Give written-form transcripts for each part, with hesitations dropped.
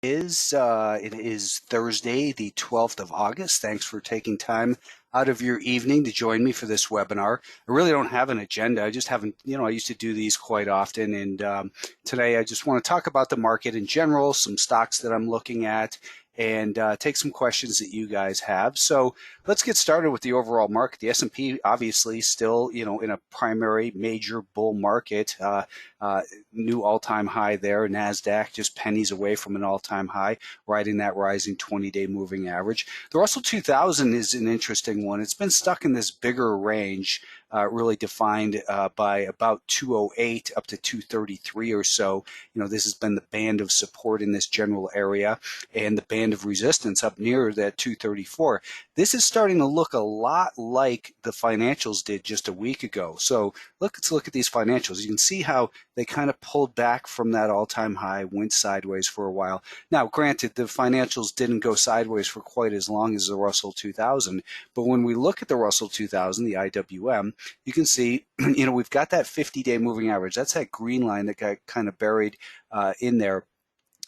It is Thursday, the 12th of August. Thanks for taking time out of your evening to join me for this webinar. I really don't have an agenda. I just haven't, I used to do these quite often. And today I just want to talk about the market in general, some stocks that I'm looking at, and take some questions that you guys have. So let's get started with the overall market. The S&P obviously still, in a primary major bull market. New all-time high there. NASDAQ just pennies away from an all-time high, riding that rising 20-day moving average. The Russell 2000 is an interesting one. It's been stuck in this bigger range, really defined by about 208 up to 233 or so. This has been the band of support in this general area and the band of resistance up near that 234. This is starting to look a lot like the financials did just a week ago. So let's look at these financials. You can see how they kind of pulled back from that all-time high, went sideways for a while. Now, granted, the financials didn't go sideways for quite as long as the Russell 2000, but when we look at the Russell 2000, the IWM, you can see, we've got that 50-day moving average. That's that green line that got kind of buried in there.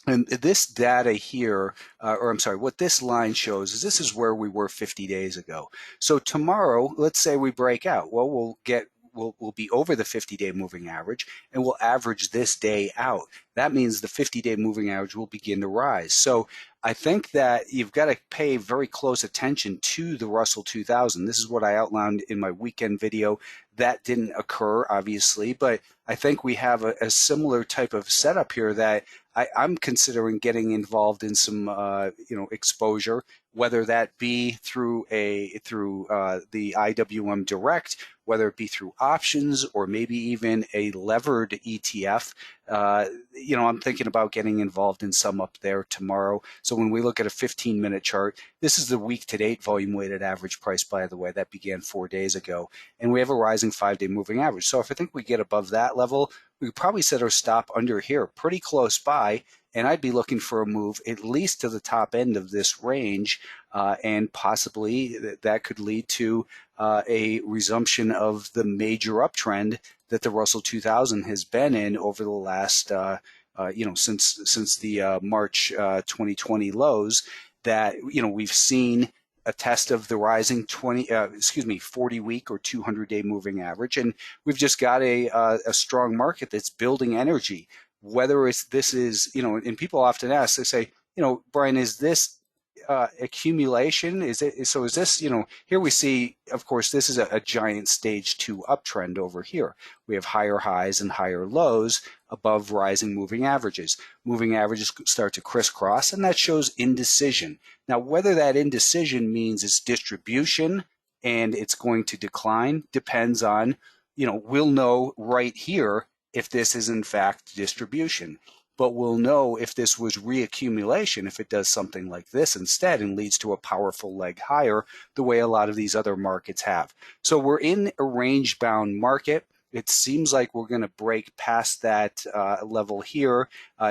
And this data here, what this line shows is this is where we were 50 days ago. So tomorrow, let's say we break out. Well, we'll be over the 50-day moving average, and we'll average this day out. That means the 50-day moving average will begin to rise. So I think that you've got to pay very close attention to the Russell 2000. This is what I outlined in my weekend video. That didn't occur, obviously, but I think we have a similar type of setup here that I'm considering getting involved in some, exposure, whether that be through the IWM Direct, whether it be through options or maybe even a levered ETF. I'm thinking about getting involved in some up there tomorrow. So when we look at a 15-minute chart, this is the week-to-date volume-weighted average price, by the way. That began 4 days ago. And we have a rising 5-day moving average. So if I think we get above that level, we could probably set our stop under here, pretty close by, and I'd be looking for a move at least to the top end of this range, and possibly that could lead to a resumption of the major uptrend that the Russell 2000 has been in over the last, since the March 2020 lows. That we've seen a test of the rising 40-week or 200-day moving average, and we've just got a strong market that's building energy. Whether this is, and people often ask, they say, Brian, is this accumulation? Is this, here we see, of course, this is a giant stage 2 uptrend over here. We have higher highs and higher lows above rising moving averages. Moving averages start to crisscross, and that shows indecision. Now, whether that indecision means it's distribution and it's going to decline depends on, we'll know right here if this is in fact distribution. But we'll know if this was reaccumulation, if it does something like this instead and leads to a powerful leg higher, the way a lot of these other markets have. So we're in a range-bound market. It seems like we're going to break past that level here.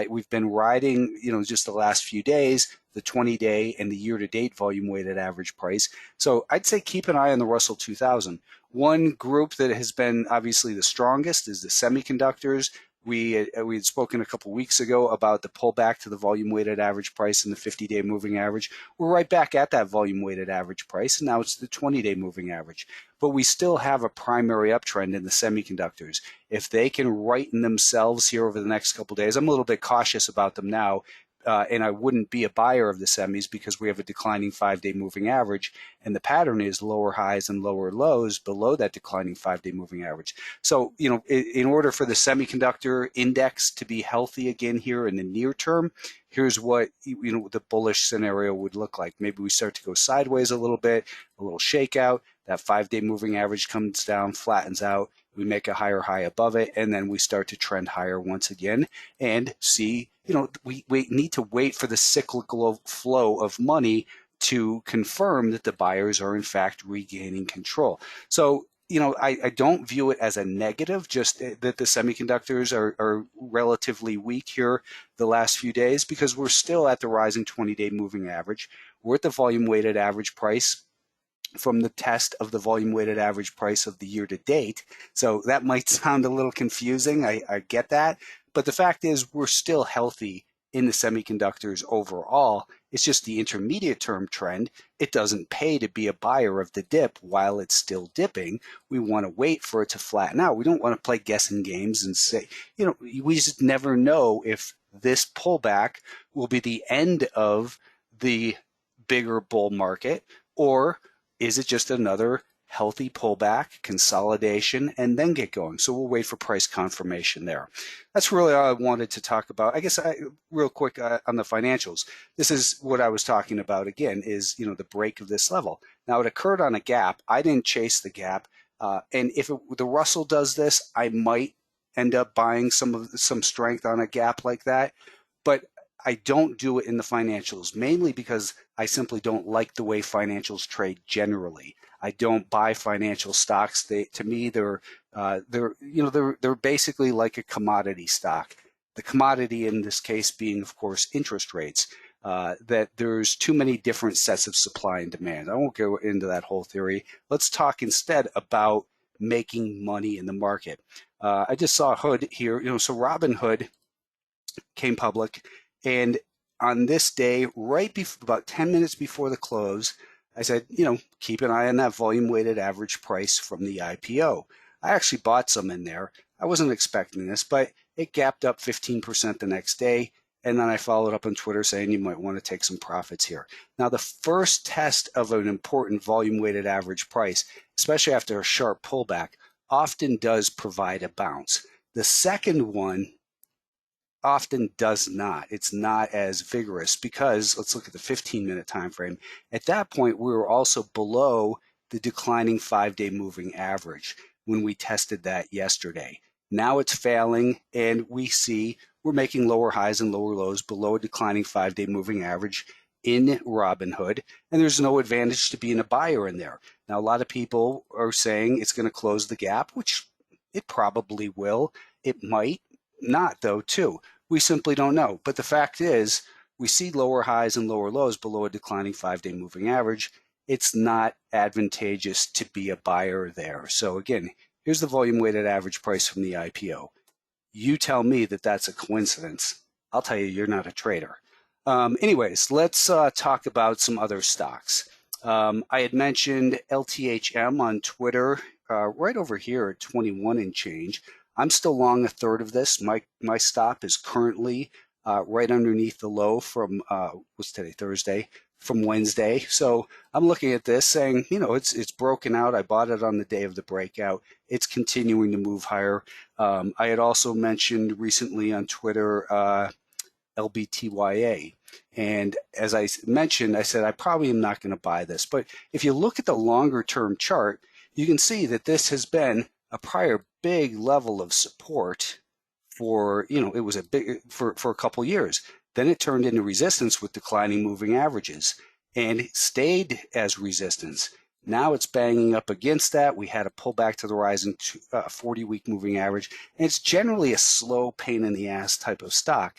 We've been riding, just the last few days, the 20-day and the year-to-date volume-weighted average price. So I'd say keep an eye on the Russell 2000. One group that has been obviously the strongest is the semiconductors. We had spoken a couple weeks ago about the pullback to the volume-weighted average price and the 50-day moving average. We're right back at that volume-weighted average price, and now it's the 20-day moving average. But we still have a primary uptrend in the semiconductors. If they can righten themselves here over the next couple days, I'm a little bit cautious about them now. And I wouldn't be a buyer of the semis because we have a declining 5-day moving average, and the pattern is lower highs and lower lows below that declining 5-day moving average. So, in order for the semiconductor index to be healthy again here in the near term, here's what the bullish scenario would look like. Maybe we start to go sideways a little bit, a little shakeout. That 5-day moving average comes down, flattens out. We make a higher high above it, and then we start to trend higher once again and see, we need to wait for the cyclical flow of money to confirm that the buyers are in fact regaining control. So, I don't view it as a negative, just that the semiconductors are relatively weak here the last few days because we're still at the rising 20-day moving average. We're at the volume-weighted average price from the test of the volume-weighted average price of the year-to-date. So that might sound a little confusing. I get that. But the fact is we're still healthy in the semiconductors overall. It's just the intermediate term trend. It doesn't pay to be a buyer of the dip while it's still dipping. We want to wait for it to flatten out. We don't want to play guessing games and say, we just never know if this pullback will be the end of the bigger bull market, or is it just another healthy pullback, consolidation, and then get going. So we'll wait for price confirmation there. That's really all I wanted to talk about. I guess real quick on the financials. This is what I was talking about again, is the break of this level. Now it occurred on a gap. I didn't chase the gap, and if the Russell does this, I might end up buying some strength on a gap like that. But I don't do it in the financials, mainly because I simply don't like the way financials trade generally. I don't buy financial stocks. To me, they're basically like a commodity stock. The commodity in this case being, of course, interest rates. That there's too many different sets of supply and demand. I won't go into that whole theory. Let's talk instead about making money in the market. I just saw Hood here. So Robinhood came public, and on this day, about 10 minutes before the close, I said, keep an eye on that volume weighted average price from the IPO. I actually bought some in there. I wasn't expecting this, but it gapped up 15% the next day. And then I followed up on Twitter saying you might want to take some profits here. Now, the first test of an important volume weighted average price, especially after a sharp pullback, often does provide a bounce. The second one often does not. It's not as vigorous because let's look at the 15-minute time frame. At that point, we were also below the declining 5-day moving average when we tested that yesterday. Now it's failing, and we see we're making lower highs and lower lows below a declining 5-day moving average in Robinhood, and there's no advantage to being a buyer in there. Now, a lot of people are saying it's going to close the gap, which it probably will. It might not, though, too. We simply don't know. But the fact is, we see lower highs and lower lows below a declining 5-day moving average. It's not advantageous to be a buyer there. So again, here's the volume weighted average price from the IPO. You tell me that that's a coincidence. I'll tell you, you're not a trader. Anyways, let's talk about some other stocks. I had mentioned LTHM on Twitter right over here at 21 and change. I'm still long a third of this. My stop is currently right underneath the low from what's today, Thursday, from Wednesday. So I'm looking at this saying, it's broken out. I bought it on the day of the breakout. It's continuing to move higher. I had also mentioned recently on Twitter LBTYA. And as I mentioned, I said I probably am not going to buy this. But if you look at the longer term chart, you can see that this has been a prior big level of support for, it was a big for a couple years. Then it turned into resistance with declining moving averages and it stayed as resistance. Now it's banging up against that. We had a pullback to the rising 40-week moving average, and it's generally a slow pain in the ass type of stock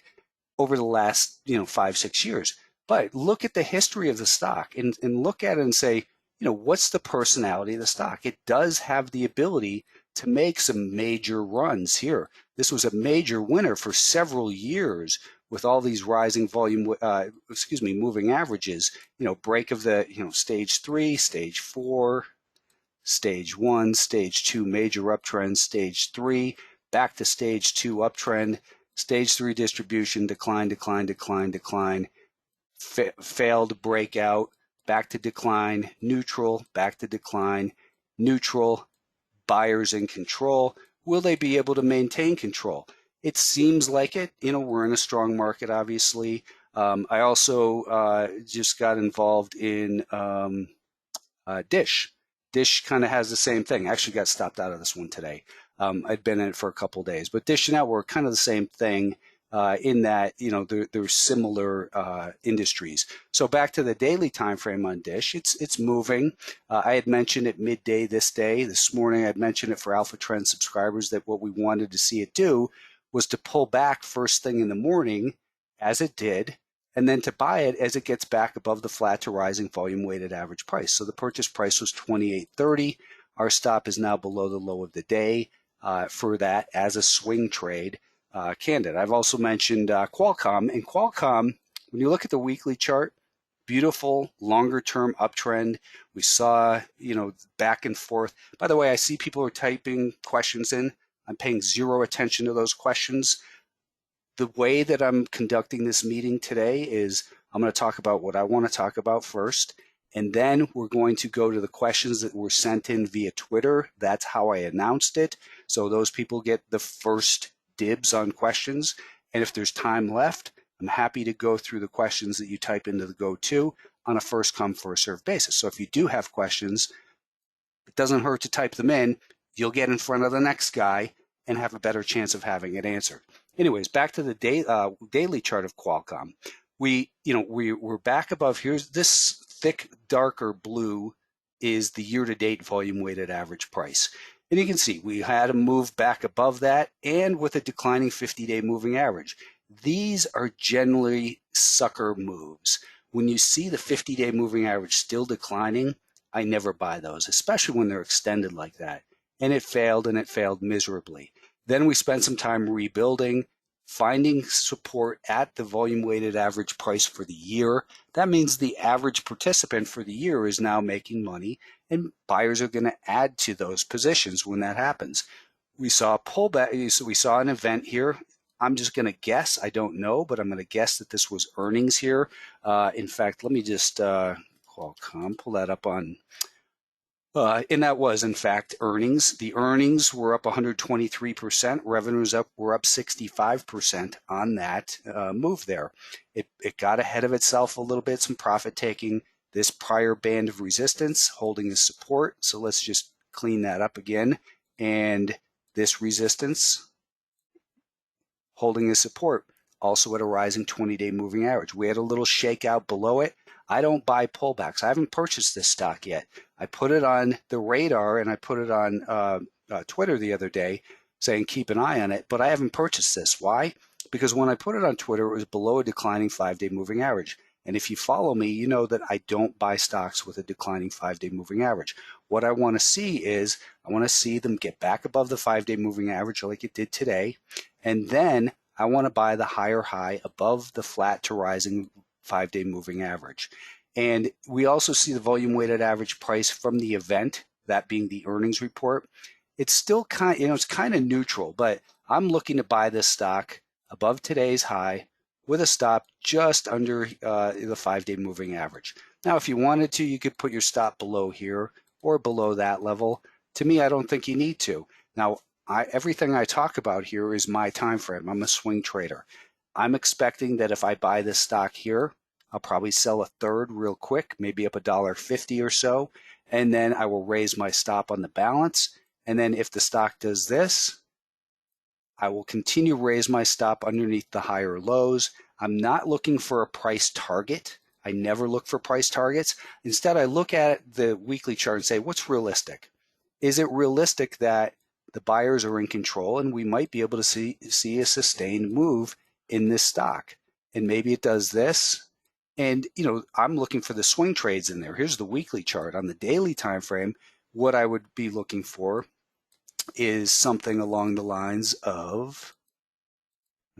over the last 5-6 years. But look at the history of the stock and look at it and say, what's the personality of the stock? It does have the ability to make some major runs here. This was a major winner for several years with all these rising moving averages. Break of the stage 3, stage 4, stage 1, stage 2 major uptrend, stage 3 back to stage 2 uptrend, stage 3 distribution, decline, failed breakout, back to decline, neutral, back to decline, neutral, buyers in control. Will they be able to maintain control? It seems like it. We're in a strong market, obviously. I also just got involved in Dish. Dish kind of has the same thing. I actually got stopped out of this one today. I'd been in it for a couple of days. But Dish and Network, kind of the same thing in that, they're similar industries. So back to the daily time frame on Dish, it's moving. I had mentioned at midday this morning, I'd mentioned it for Alpha Trend subscribers that what we wanted to see it do was to pull back first thing in the morning, as it did, and then to buy it as it gets back above the flat to rising volume weighted average price. So the purchase price was $28.30. Our stop is now below the low of the day for that as a swing trade. candid. I've also mentioned Qualcomm, and Qualcomm, when you look at the weekly chart, beautiful longer term uptrend. We saw, back and forth. By the way, I see people are typing questions in. I'm paying zero attention to those questions. The way that I'm conducting this meeting today is I'm going to talk about what I want to talk about first, and then we're going to go to the questions that were sent in via Twitter. That's how I announced it. So those people get the first dibs on questions. And if there's time left, I'm happy to go through the questions that you type into the go-to on a first come, first served basis. So if you do have questions, it doesn't hurt to type them in. You'll get in front of the next guy and have a better chance of having it answered. Anyways, back to the daily chart of Qualcomm. We're back above. Here's this thick, darker blue is the year-to-date volume-weighted average price. And you can see we had a move back above that and with a declining 50-day moving average. These are generally sucker moves. When you see the 50-day moving average still declining, I never buy those, especially when they're extended like that. And it failed miserably. Then we spent some time rebuilding, finding support at the volume-weighted average price for the year. That means the average participant for the year is now making money, and buyers are going to add to those positions when that happens. We saw a pullback. So we saw an event here. I'm just going to guess. I don't know, but I'm going to guess that this was earnings here. In fact, let me just Qualcomm, pull that up on. And that was, in fact, earnings. The earnings were up 123%. Revenues were up 65% on that move there. It got ahead of itself a little bit, some profit taking. This prior band of resistance holding the support. So let's just clean that up again. And this resistance holding the support, also at a rising 20-day moving average. We had a little shakeout below it. I don't buy pullbacks. I haven't purchased this stock yet. I put it on the radar and I put it on Twitter the other day saying keep an eye on it, but I haven't purchased this. Why? Because when I put it on Twitter, it was below a declining 5-day moving average. And if you follow me, you know that I don't buy stocks with a declining 5-day moving average. What I want to see is I want to see them get back above the 5-day moving average like it did today. And then I want to buy the higher high above the flat to rising 5-day moving average. And we also see the volume weighted average price from the event, that being the earnings report. It's still it's kind of neutral, but I'm looking to buy this stock above today's high with a stop just under the 5-day moving average. Now, if you wanted to, you could put your stop below here or below that level. To me, I don't think you need to. Now, everything I talk about here is my time frame. I'm a swing trader. I'm expecting that if I buy this stock here, I'll probably sell a third real quick, maybe up $1.50 or so, and then I will raise my stop on the balance. And then if the stock does this, I will continue to raise my stop underneath the higher lows. I'm not looking for a price target. I never look for price targets. Instead, I look at the weekly chart and say, what's realistic? Is it realistic that the buyers are in control and we might be able to see a sustained move in this stock? And maybe it does this. And, I'm looking for the swing trades in there. Here's the weekly chart. On the daily time frame, what I would be looking for is something along the lines of,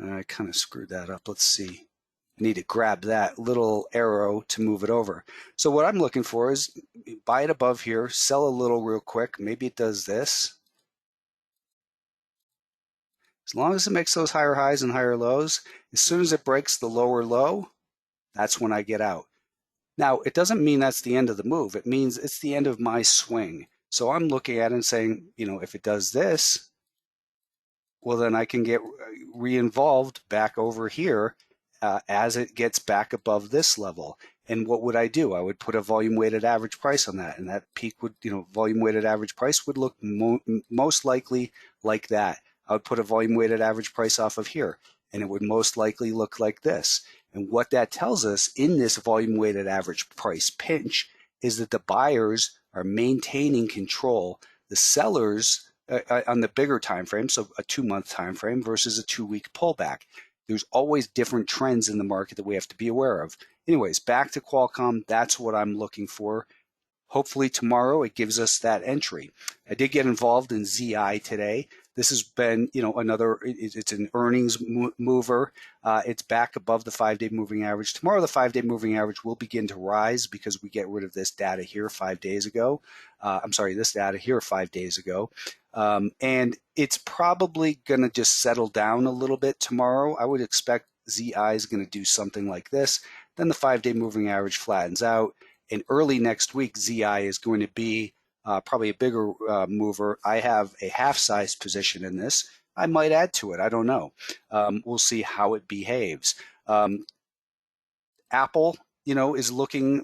I kind of screwed that up. Let's see. I need to grab that little arrow to move it over. So what I'm looking for is buy it above here, sell a little real quick. Maybe it does this. As long as it makes those higher highs and higher lows, as soon as it breaks the lower low, that's when I get out. Now, it doesn't mean that's the end of the move. It means it's the end of my swing. So I'm looking at it and saying, if it does this, well, then I can get re-involved back over here as it gets back above this level. And what would I do? I would put a volume-weighted average price on that. And that peak would, volume-weighted average price would look most likely like that. I would put a volume-weighted average price off of here, and it would most likely look like this. And what that tells us in this volume-weighted average price pinch is that the buyers are maintaining control. The sellers on the bigger time frame, so a 2-month time frame versus a 2-week pullback. There's always different trends in the market that we have to be aware of. Anyways, back to Qualcomm. That's what I'm looking for. Hopefully tomorrow it gives us that entry. I did get involved in ZI today. This has been, it's an earnings mover. It's back above the 5-day moving average. Tomorrow, the 5-day moving average will begin to rise because we get rid of this data here 5 days ago. This data here 5 days ago. And it's probably going to just settle down a little bit tomorrow. I would expect ZI is going to do something like this. Then the 5-day moving average flattens out. And early next week, ZI is going to be probably a bigger mover. I have a half-size position in this. I might add to it. I don't know. We'll see how it behaves. Apple, is looking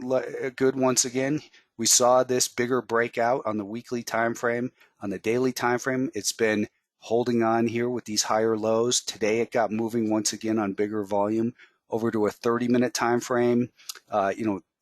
good once again. We saw this bigger breakout on the weekly time frame. On the daily time frame, it's been holding on here with these higher lows. Today, it got moving once again on bigger volume over to a 30-minute time frame.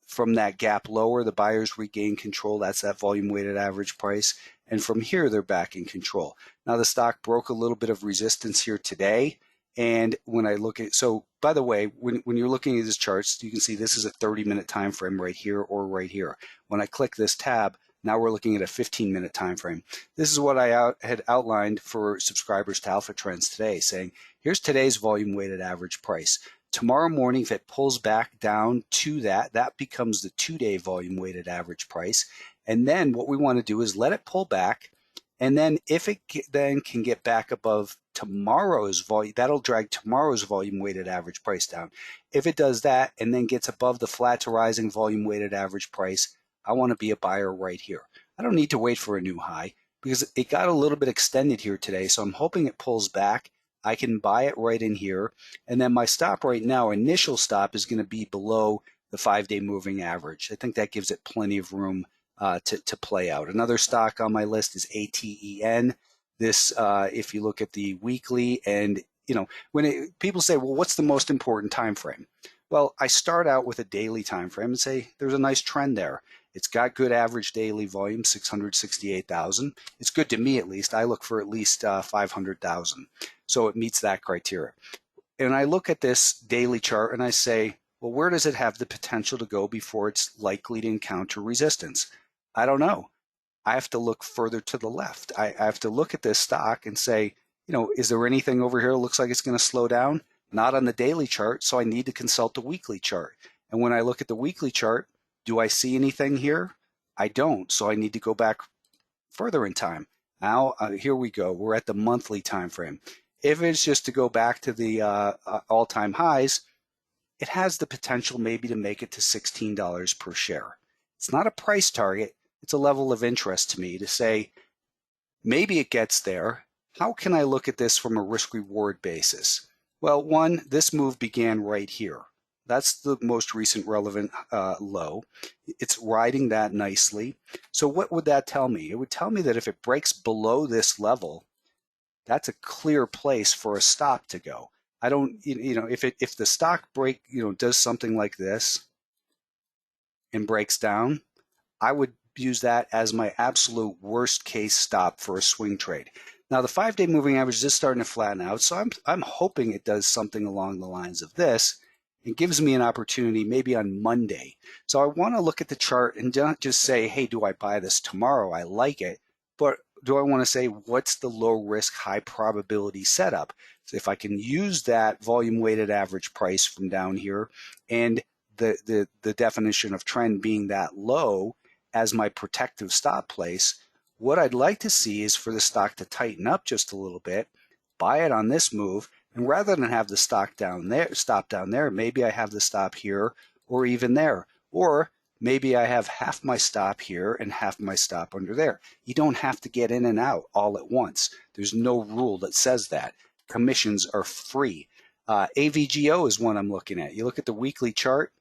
From that gap lower, the buyers regain control. That's that volume weighted average price. And from here, they're back in control. Now, the stock broke a little bit of resistance here today. And when I look at, so by the way, when you're looking at these charts, you can see this is a 30-minute time frame right here or right here. When I click this tab, now we're looking at a 15-minute time frame. This is what I had outlined for subscribers to Alpha Trends today, saying, here's today's volume weighted average price. Tomorrow morning, if it pulls back down to that becomes the 2-day volume weighted average price. And then what we want to do is let it pull back. And then if it then can get back above tomorrow's volume, that'll drag tomorrow's volume weighted average price down. If it does that and then gets above the flat to rising volume weighted average price, I want to be a buyer right here. I don't need to wait for a new high because it got a little bit extended here today. So I'm hoping it pulls back. I can buy it right in here. And then my stop right now, initial stop, is going to be below the 5-day moving average. I think that gives it plenty of room to play out. Another stock on my list is ATEN. This, if you look at the weekly, and people say, well, what's the most important time frame? Well, I start out with a daily time frame and say there's a nice trend there. It's got good average daily volume, 668,000. It's good to me, at least. I look for at least 500,000. So it meets that criteria. And I look at this daily chart and I say, well, where does it have the potential to go before it's likely to encounter resistance? I don't know. I have to look further to the left. I have to look at this stock and say, is there anything over here that looks like it's going to slow down? Not on the daily chart, so I need to consult the weekly chart. And when I look at the weekly chart, do I see anything here? I don't, so I need to go back further in time. Now, here we go. We're at the monthly time frame. If it's just to go back to the all-time highs, it has the potential maybe to make it to $16 per share. It's not a price target. It's a level of interest to me to say, maybe it gets there. How can I look at this from a risk-reward basis? Well, one, this move began right here. That's the most recent relevant low. It's riding that nicely. So what would that tell me? It would tell me that if it breaks below this level, that's a clear place for a stop to go. I don't, if the stock does something like this and breaks down, I would use that as my absolute worst case stop for a swing trade. Now the 5-day moving average is starting to flatten out, so I'm hoping it does something along the lines of this. It gives me an opportunity maybe on Monday. So I want to look at the chart and not just say, hey, do I buy this tomorrow? I like it. But do I want to say, what's the low risk, high probability setup? So if I can use that volume weighted average price from down here and the definition of trend being that low as my protective stop place, what I'd like to see is for the stock to tighten up just a little bit, buy it on this move, and rather than have the stock down there, stop down there, maybe I have the stop here or even there. Or maybe I have half my stop here and half my stop under there. You don't have to get in and out all at once. There's no rule that says that. Commissions are free. AVGO is one I'm looking at. You look at the weekly chart,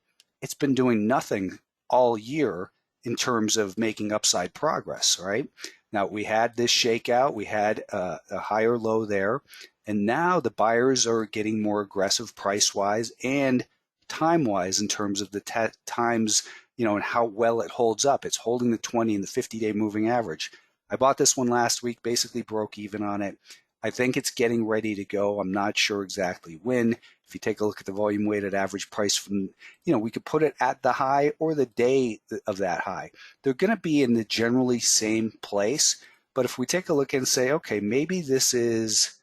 it's been doing nothing all year in terms of making upside progress, right? Now, we had this shakeout. We had a higher low there. And now the buyers are getting more aggressive price-wise and time-wise in terms of the times, and how well it holds up. It's holding the 20 and the 50-day moving average. I bought this one last week, basically broke even on it. I think it's getting ready to go. I'm not sure exactly when. If you take a look at the volume weighted average price from, we could put it at the high or the day of that high. They're going to be in the generally same place, But if we take a look and say, okay, maybe this is,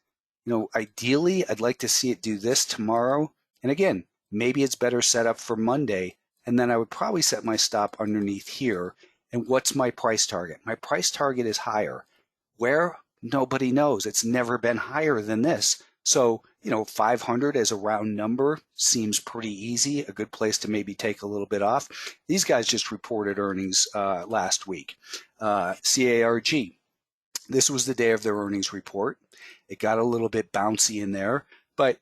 ideally, I'd like to see it do this tomorrow. And again, maybe it's better set up for Monday. And then I would probably set my stop underneath here. And what's my price target? My price target is higher. Where? Nobody knows. It's never been higher than this. So, 500 as a round number seems pretty easy, a good place to maybe take a little bit off. These guys just reported earnings last week. CARG, this was the day of their earnings report. It got a little bit bouncy in there, but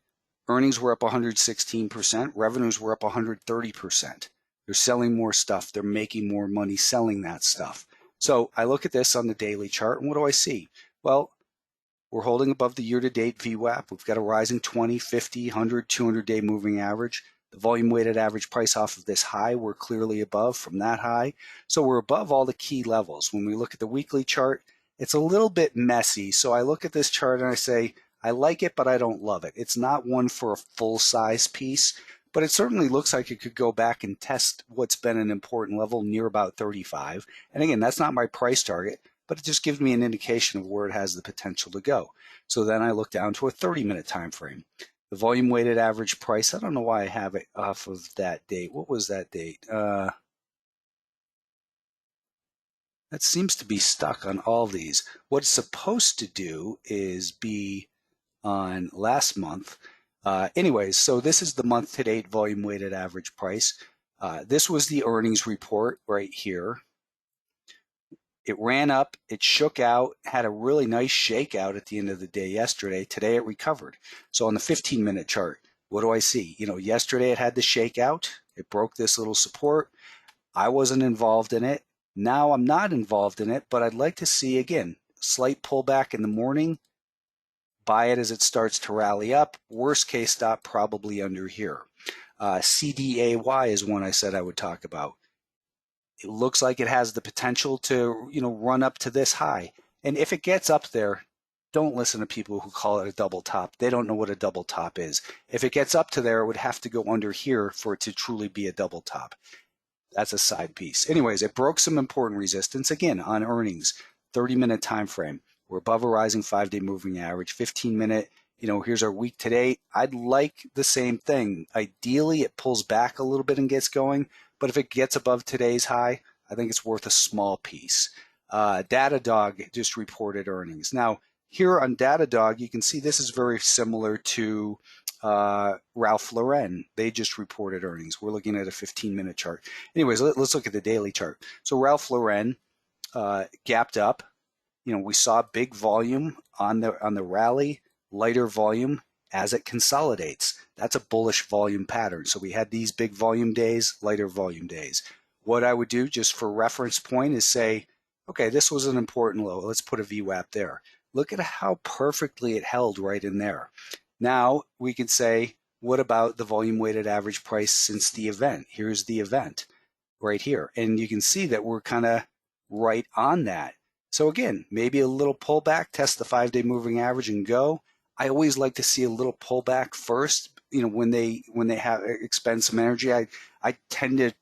earnings were up 116%, revenues were up 130%. They're selling more stuff. They're making more money selling that stuff. So I look at this on the daily chart, and what do I see? Well, we're holding above the year-to-date VWAP. We've got a rising 20, 50, 100, 200-day moving average. The volume-weighted average price off of this high, we're clearly above from that high. So we're above all the key levels. When we look at the weekly chart, it's a little bit messy. So I look at this chart and I say, I like it, but I don't love it. It's not one for a full-size piece, but it certainly looks like it could go back and test what's been an important level near about 35. And again, that's not my price target, but it just gives me an indication of where it has the potential to go. So then I look down to a 30-minute time frame. The volume-weighted average price, I don't know why I have it off of that date. What was that date? That seems to be stuck on all these. What it's supposed to do is be on last month. Anyways, so this is the month-to-date volume-weighted average price. This was the earnings report right here. It ran up, it shook out, had a really nice shakeout at the end of the day yesterday. Today it recovered. So on the 15-minute chart, what do I see? Yesterday it had the shakeout. It broke this little support. I wasn't involved in it. Now I'm not involved in it, but I'd like to see, again, slight pullback in the morning. Buy it as it starts to rally up. Worst case stop probably under here. CDAY is one I said I would talk about. It looks like it has the potential to, run up to this high. And if it gets up there, don't listen to people who call it a double top. They don't know what a double top is. If it gets up to there, it would have to go under here for it to truly be a double top. That's a side piece. Anyways, it broke some important resistance, again, on earnings. 30-minute time frame. We're above a rising 5-day moving average. 15-minute, here's our week to date. I'd like the same thing. Ideally, it pulls back a little bit and gets going. But if it gets above today's high, I think it's worth a small piece. Datadog just reported earnings. Now, here on Datadog, you can see this is very similar to Ralph Lauren. They just reported earnings. We're looking at a 15-minute chart. Anyways, let's look at the daily chart. So Ralph Lauren gapped up. We saw big volume on the rally, lighter volume as it consolidates. That's a bullish volume pattern. So we had these big volume days, lighter volume days. What I would do just for reference point is say, okay, this was an important low. Let's put a VWAP there. Look at how perfectly it held right in there. Now we can say, what about the volume weighted average price since the event? Here's the event right here. And you can see that we're kind of right on that. So again, maybe a little pullback, test the 5-day moving average and go. I always like to see a little pullback first. When they have expend some energy, I tend to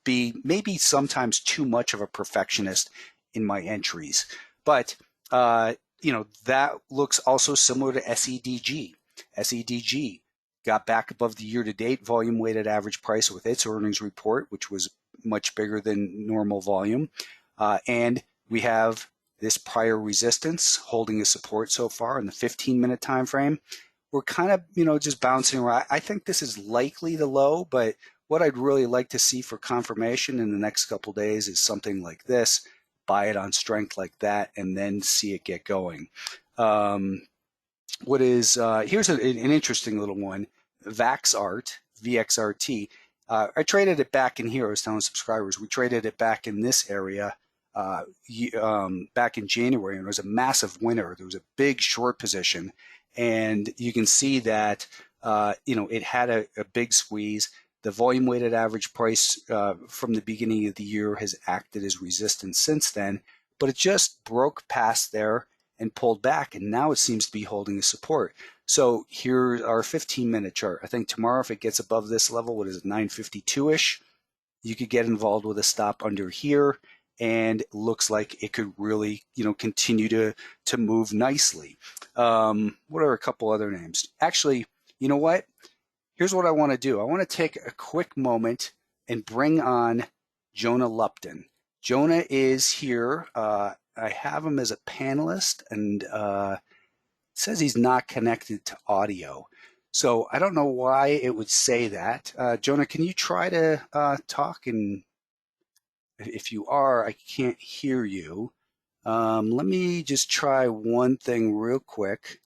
be maybe sometimes too much of a perfectionist in my entries. But that looks also similar to SEDG. SEDG got back above the year-to-date volume-weighted average price with its earnings report, which was much bigger than normal volume, and we have this prior resistance holding a support so far in the 15-minute time frame. We're kind of, just bouncing around. I think this is likely the low, but what I'd really like to see for confirmation in the next couple days is something like this. Buy it on strength like that, and then see it get going. Here's an interesting little one. VaxArt, VXRT. I traded it back in here. I was telling subscribers, we traded it back in this area back in January, and it was a massive winner. There was a big short position, and you can see that it had a big squeeze. The volume weighted average price from the beginning of the year has acted as resistance since then, but it just broke past there and pulled back, and now it seems to be holding a support. So here's our 15-minute chart. I think tomorrow, if it gets above this level, what is it, 952-ish, you could get involved with a stop under here. and looks like it could really, continue to move nicely. What are a couple other names? Actually, you know what? Here's what I want to do. I want to take a quick moment and bring on Jonah Lupton. Jonah is here. I have him as a panelist, and it says he's not connected to audio. So I don't know why it would say that. Jonah, can you try to talk? And if you are, I can't hear you. Let me just try one thing real quick.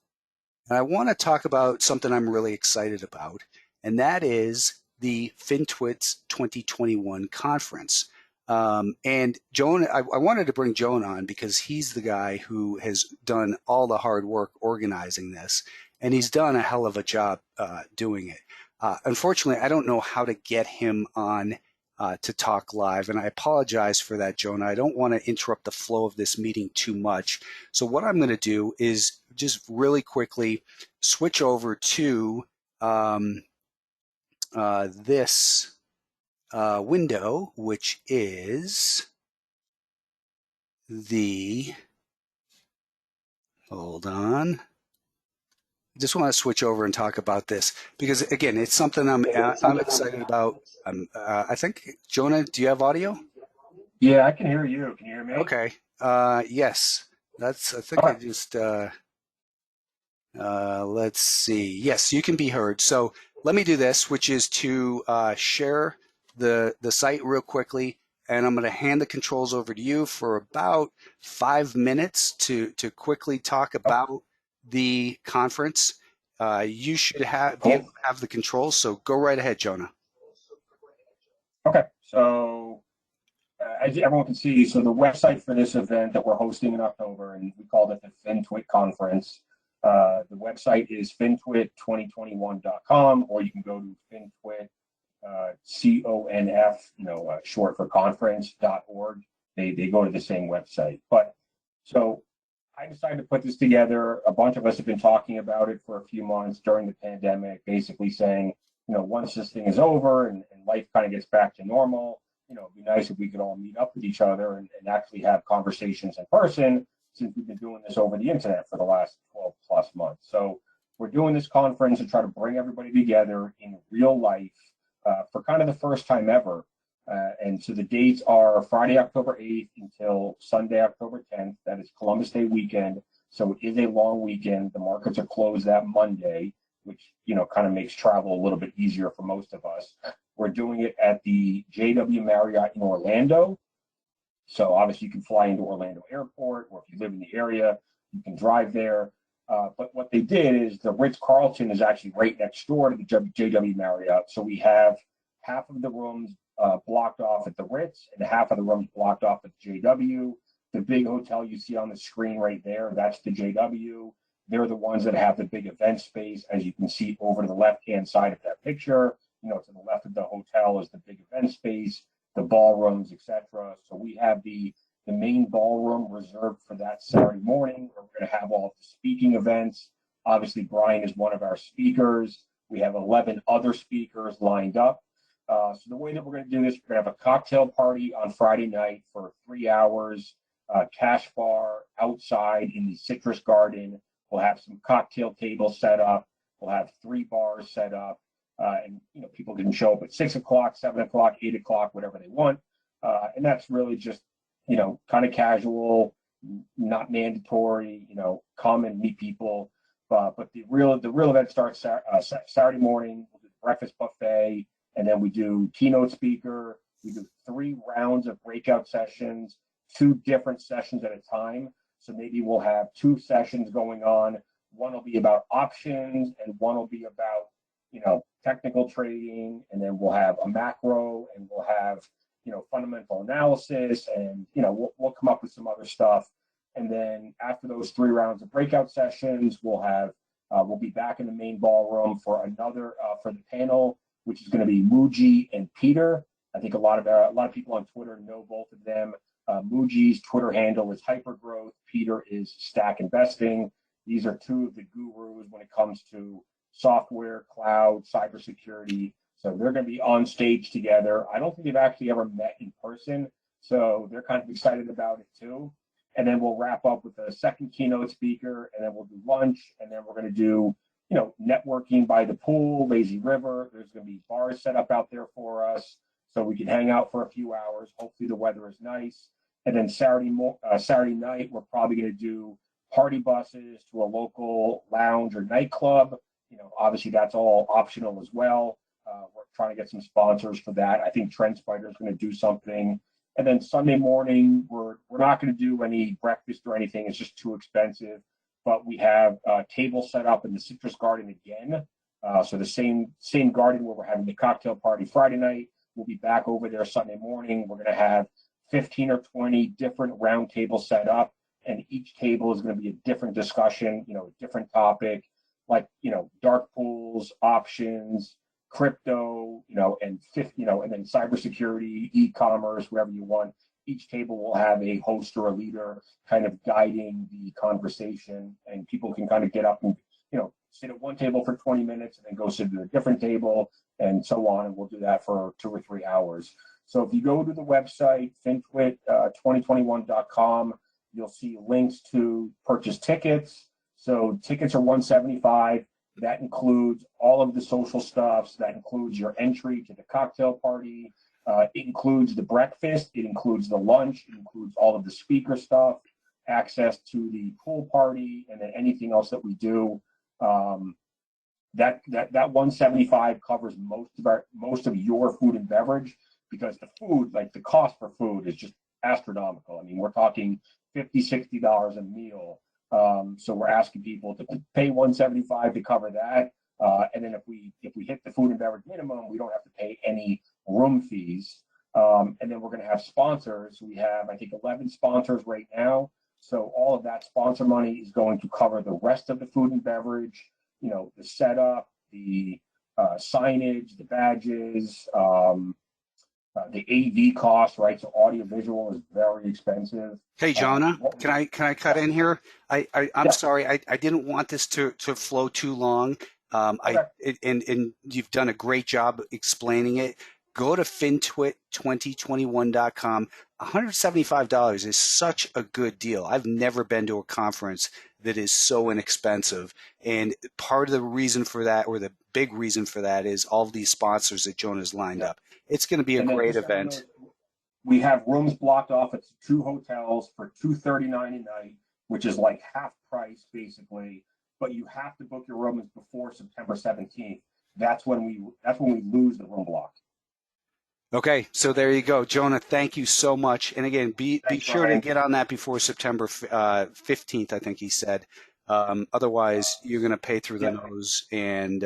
And I want to talk about something I'm really excited about, and that is the FinTwit's 2021 conference. And Joan, I wanted to bring Joan on because he's the guy who has done all the hard work organizing this, and he's done a hell of a job doing it. Unfortunately, I don't know how to get him on to talk live, and I apologize for that, Jonah. I don't want to interrupt the flow of this meeting too much. So what I'm going to do is just really quickly switch over to this window, which is hold on. I just want to switch over and talk about this because, again, it's something I'm excited about. I think, Jonah, do you have audio? Yeah, I can hear you. Can you hear me? Okay. Yes. I think I just, let's see. Yes, you can be heard. So let me do this, which is to share the site real quickly, and I'm going to hand the controls over to you for about 5 minutes to quickly talk about the conference. You should be able to have the controls, so go right ahead, Jonah. Okay, so as everyone can see, so the website for this event that we're hosting in October, and we called it the FinTwit Conference. The website is fintwit2021.com, or you can go to FinTwit, CONF, short for conference.org. They go to the same website. But so I decided to put this together. A bunch of us have been talking about it for a few months during the pandemic, basically saying, once this thing is over and life kind of gets back to normal, it'd be nice if we could all meet up with each other and actually have conversations in person, since we've been doing this over the internet for the last 12 plus months. So we're doing this conference to try to bring everybody together in real life for kind of the first time ever. And so the dates are Friday, October 8th until Sunday, October 10th. That is Columbus Day weekend. So it is a long weekend. The markets are closed that Monday, which, kind of makes travel a little bit easier for most of us. We're doing it at the JW Marriott in Orlando. So obviously you can fly into Orlando Airport, or if you live in the area, you can drive there. But what they did is the Ritz-Carlton is actually right next door to the JW Marriott. So we have half of the rooms blocked off at the Ritz and half of the rooms blocked off at the JW. The big hotel you see on the screen right there, that's the JW. They're the ones that have the big event space, as you can see over to the left-hand side of that picture. To the left of the hotel is the big event space, the ballrooms, etc. So we have the main ballroom reserved for that Saturday morning, where we're going to have all of the speaking events. Obviously, Brian is one of our speakers. We have 11 other speakers lined up. So the way that we're going to do this, we're going to have a cocktail party on Friday night for 3 hours, cash bar outside in the Citrus Garden. We'll have some cocktail tables set up. We'll have 3 bars set up. And people can show up at 6 o'clock, 7 o'clock, 8 o'clock, whatever they want. And that's really just, kind of casual, not mandatory, come and meet people. But the real event starts Saturday morning. We'll do the breakfast buffet, and then we do keynote speaker. We do 3 rounds of breakout sessions, 2 different sessions at a time. So maybe we'll have 2 sessions going on. One will be about options, and one will be about technical trading, and then we'll have a macro, and we'll have, fundamental analysis, and, we'll come up with some other stuff. And then after those 3 rounds of breakout sessions, we'll be back in the main ballroom for another, for the panel, which is going to be Muji and Peter. I think a lot of people on Twitter know both of them. Muji's Twitter handle is Hypergrowth. Peter is Stack Investing. These are 2 of the gurus when it comes to software, cloud, cybersecurity. So they're going to be on stage together. I don't think they've actually ever met in person. So they're kind of excited about it too. And then we'll wrap up with a second keynote speaker, and then we'll do lunch, and then we're going to do, networking by the pool, lazy river. There's going to be bars set up out there for us, so we can hang out for a few hours. Hopefully the weather is nice. And then Saturday night, we're probably going to do party buses to a local lounge or nightclub. Obviously that's all optional as well. We're trying to get some sponsors for that. I think TrendSpider is going to do something. And then Sunday morning, we're not going to do any breakfast or anything. It's just too expensive. But we have a table set up in the Citrus Garden again. So the same garden where we're having the cocktail party Friday night. We'll be back over there Sunday morning. We're going to have 15 or 20 different round tables set up, and each table is going to be a different discussion, a different topic, like dark pools, options, crypto, and then cybersecurity, e-commerce, wherever you want. Each table will have a host or a leader kind of guiding the conversation, and people can kind of get up and sit at one table for 20 minutes and then go sit at a different table and so on. And we'll do that for 2 or 3 hours. So if you go to the website, FinTwit2021.com, you'll see links to purchase tickets. So tickets are $175. That includes all of the social stuff. So that includes your entry to the cocktail party. It includes the breakfast. It includes the lunch. It includes all of the speaker stuff, access to the pool party, and then anything else that we do. That 175 covers most of your food and beverage, because the food, like the cost for food, is just astronomical. I mean, we're talking $50-$60 a meal. So we're asking people to pay $175 to cover that. And then if we hit the food and beverage minimum, we don't have to pay any room fees. And then we're going to have sponsors. We have, I think, 11 sponsors right now. So all of that sponsor money is going to cover the rest of the food and beverage, the setup, the signage, the badges, the AV cost, right? So audiovisual is very expensive. Hey, Jonah, can I cut in here? I'm Yeah. sorry, I didn't want this to flow too long. Okay. And you've done a great job explaining it. Go to FinTwit2021.com. $175 is such a good deal. I've never been to a conference that is so inexpensive. And part of the reason for that, or the big reason for that, is all of these sponsors that Jonah's lined up. It's going to be a great event. We have rooms blocked off at 2 hotels for $239 a night, which is like half price basically. But you have to book your rooms before September 17th. That's when we lose the room block. Okay, so there you go, Jonah. Thank you so much. And again, be sure to get on that before September 15th. I think he said. Otherwise, you're going to pay through the nose. And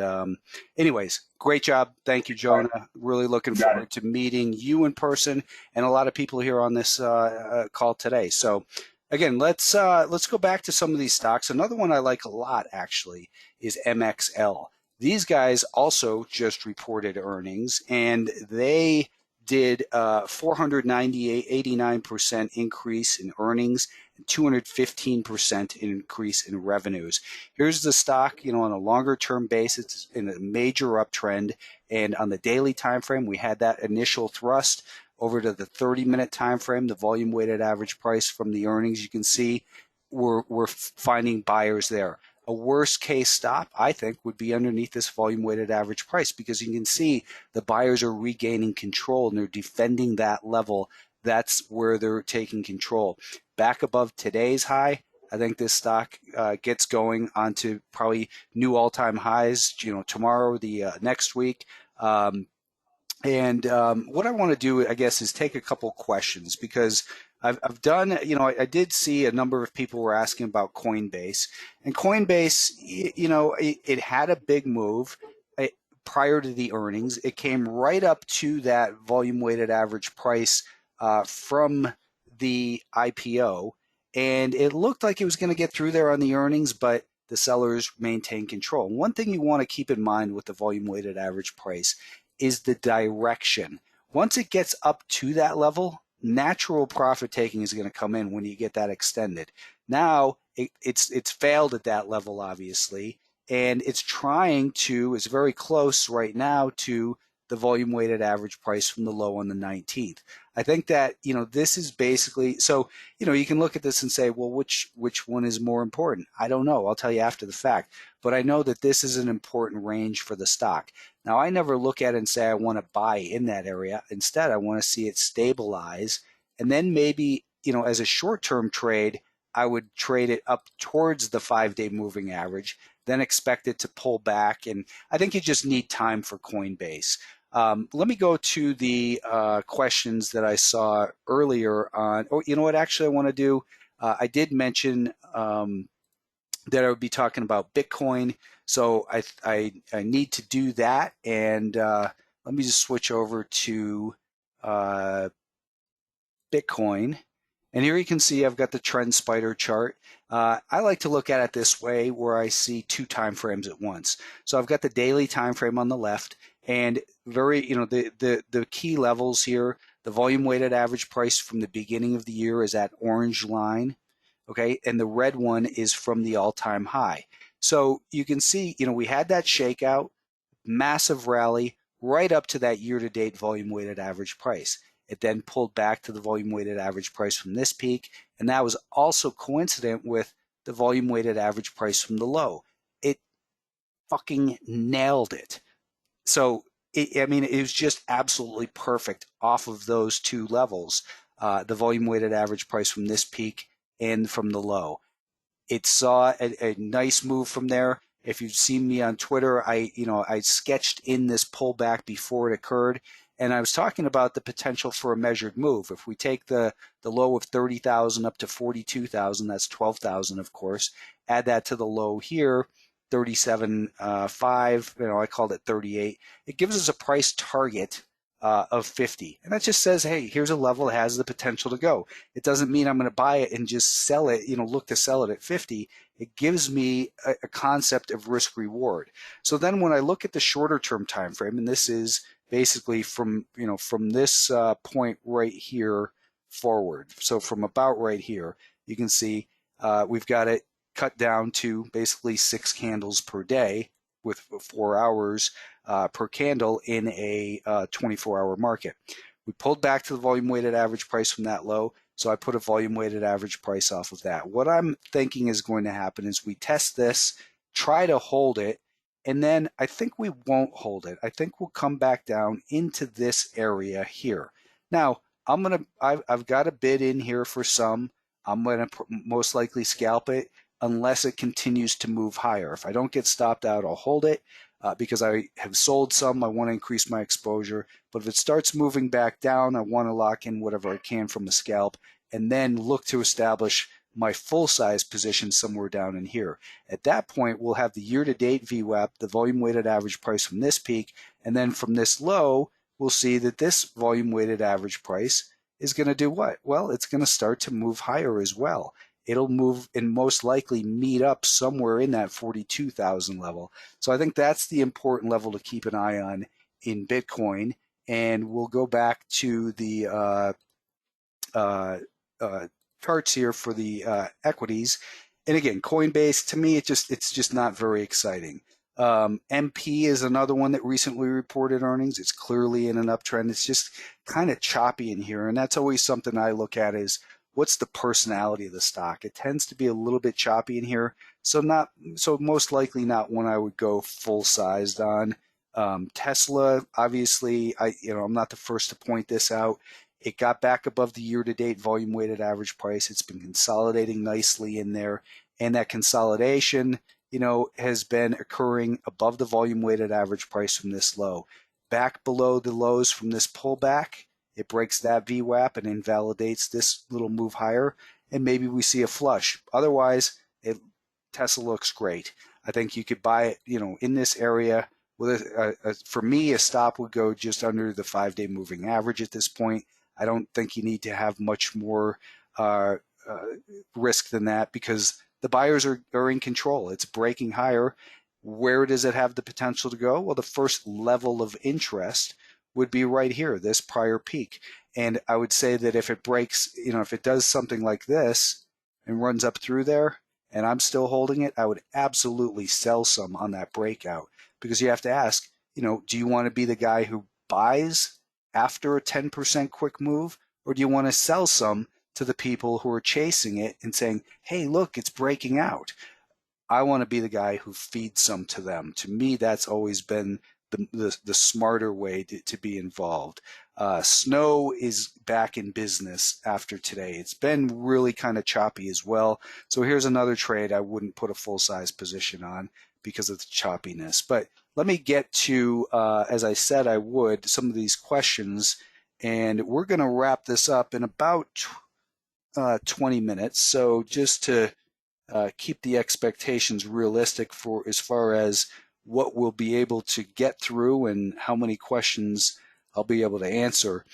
anyways, great job. Thank you, Jonah. Really looking forward to meeting you in person and a lot of people here on this call today. So again, let's go back to some of these stocks. Another one I like a lot actually is MXL. These guys also just reported earnings, and they did 489% increase in earnings and 215% increase in revenues. Here's the stock, on a longer term basis, it's in a major uptrend, and on the daily time frame, we had that initial thrust over to the 30-minute time frame. The volume weighted average price from the earnings, you can see we're finding buyers there. A worst case stop, I think, would be underneath this volume weighted average price, because you can see the buyers are regaining control and they're defending that level. That's where they're taking control. Back above today's high, I think this stock gets going onto probably new all-time highs, tomorrow, the next week. What I want to do, I guess, is take a couple questions, because I've done, I did see a number of people were asking about Coinbase, and Coinbase, it had a big move prior to the earnings. It came right up to that volume weighted average price from the IPO, and it looked like it was going to get through there on the earnings, but the sellers maintain control. And one thing you want to keep in mind with the volume weighted average price is the direction. Once it gets up to that level, natural profit taking is going to come in when you get that extended. Now it's failed at that level, obviously, and it's very close right now to the volume weighted average price from the low on the 19th. I think that, this is basically, so, you can look at this and say, well, which one is more important? I don't know. I'll tell you after the fact. But I know that this is an important range for the stock. Now, I never look at it and say I want to buy in that area. Instead, I want to see it stabilize. And then maybe, as a short-term trade, I would trade it up towards the 5-day moving average, then expect it to pull back. And I think you just need time for Coinbase. Let me go to the questions that I saw earlier on. Oh, you know what? Actually, I want to do. I did mention that I would be talking about Bitcoin, so I need to do that. And let me just switch over to Bitcoin. And here you can see I've got the trend spider chart. I like to look at it this way, where I see 2 time frames at once. So I've got the daily time frame on the left, and the key levels here. The volume weighted average price from the beginning of the year is that orange line, okay, and the red one is from the all-time high. So you can see, we had that shakeout, massive rally right up to that year-to-date volume weighted average price. It then pulled back to the volume weighted average price from this peak, and that was also coincident with the volume weighted average price from the low. It fucking nailed it. So, it was just absolutely perfect off of those 2 levels, the volume weighted average price from this peak and from the low. It saw a nice move from there. If you've seen me on Twitter, I sketched in this pullback before it occurred, and I was talking about the potential for a measured move. If we take the low of 30,000 up to 42,000, that's 12,000, of course. Add that to the low here, 37.5. I called it 38. It gives us a price target of 50, and that just says, hey, here's a level that has the potential to go. It doesn't mean I'm going to buy it and just sell it, look to sell it at 50. It gives me a concept of risk reward. So then when I look at the shorter term time frame, and this is basically from this point right here forward, so from about right here, you can see we've got it cut down to basically 6 candles per day with 4 hours per candle in a 24-hour market. We pulled back to the volume weighted average price from that low, so I put a volume weighted average price off of that. What I'm thinking is going to happen is we test this, try to hold it, and then I think we won't hold it. I think we'll come back down into this area here. Now, I've got a bid in here for some. I'm going to most likely scalp it unless it continues to move higher. If I don't get stopped out, I'll hold it because I have sold some. I want to increase my exposure. But if it starts moving back down, I want to lock in whatever I can from a scalp and then look to establish my full size position somewhere down in here. At that point, we'll have the year-to-date VWAP, the volume weighted average price from this peak, and then from this low, we'll see that this volume weighted average price is going to do what? Well, it's going to start to move higher as well. It'll move and most likely meet up somewhere in that 42,000 level. So I think that's the important level to keep an eye on in Bitcoin. And we'll go back to the charts here for the equities. And again, Coinbase, to me, it's just not very exciting. MP is another one that recently reported earnings. It's clearly in an uptrend. It's just kind of choppy in here. And that's always something I look at is what's the personality of the stock. It tends to be a little bit choppy in here. So most likely not one I would go full sized on. Tesla, obviously, I'm not the first to point this out. It got back above the year-to-date volume weighted average price. It's been consolidating nicely in there. And that consolidation, has been occurring above the volume weighted average price from this low. Back below the lows from this pullback, it breaks that VWAP and invalidates this little move higher. And maybe we see a flush. Otherwise, Tesla looks great. I think you could buy it, in this area. For me, a stop would go just under the 5-day moving average at this point. I don't think you need to have much more risk than that because the buyers are in control. It's breaking higher. Where does it have the potential to go? Well, the first level of interest would be right here, this prior peak. And I would say that if it breaks, if it does something like this and runs up through there and I'm still holding it, I would absolutely sell some on that breakout because you have to ask, do you want to be the guy who buys after a 10% quick move, or do you want to sell some to the people who are chasing it and saying, hey, look, it's breaking out? I want to be the guy who feeds some to them. To me, that's always been the smarter way to be involved. Snow is back in business after today. It's been really kind of choppy as well. So here's another trade I wouldn't put a full-size position on because of the choppiness. But let me get to, as I said I would, some of these questions. And we're going to wrap this up in about 20 minutes. So just to keep the expectations realistic for as far as what we'll be able to get through and how many questions I'll be able to answer.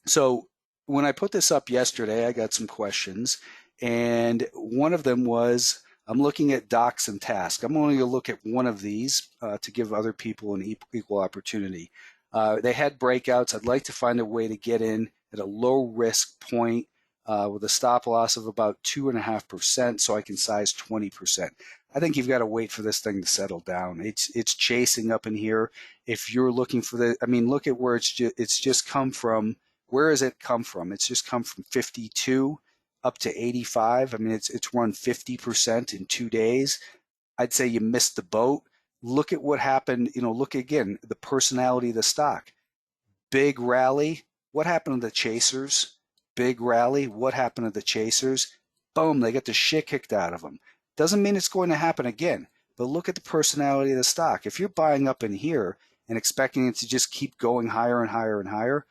So when I put this up yesterday, I got some questions, and one of them was, I'm looking at docs and tasks. I'm only going to look at one of these to give other people an equal opportunity. They had breakouts. I'd like to find a way to get in at a low risk point with a stop loss of about 2.5%, so I can size 20%. I think you've got to wait for this thing to settle down. It's chasing up in here. If you're looking for look at where it's just come from. Where has it come from? It's just come from 52 up to 85. I mean, it's run 50% in 2 days. I'd say you missed the boat. Look at what happened. Look again, the personality of the stock. Big rally. What happened to the chasers? Big rally. What happened to the chasers? Boom, they get the shit kicked out of them. Doesn't mean it's going to happen again, but look at the personality of the stock. If you're buying up in here and expecting it to just keep going higher and higher and higher,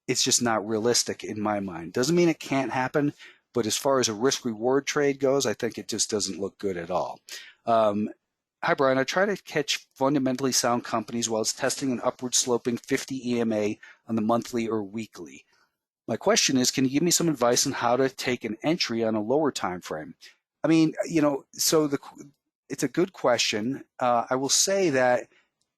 it's just not realistic in my mind. Doesn't mean it can't happen, but as far as a risk-reward trade goes, I think it just doesn't look good at all. Hi, Brian. I try to catch fundamentally sound companies while it's testing an upward sloping 50 EMA on the monthly or weekly. My question is, can you give me some advice on how to take an entry on a lower time frame? I mean, it's a good question. I will say that